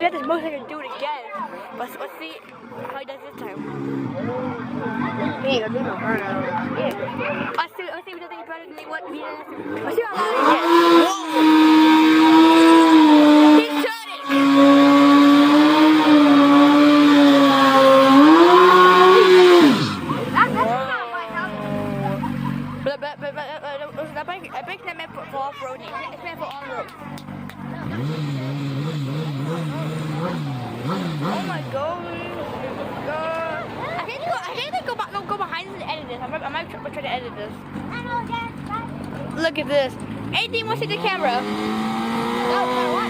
We have this motion to do it again. Let's see how he does this time. Yeah, this is burn out. Yeah. Let's see if he does any better than what he does. Let's see how loud he gets. He's turning! I think that meant for off-roading. It's meant for on-road. Oh my god. I think they go behind this and edit this. I might try to edit this. Look at this. Anything wants to see the camera. No, what?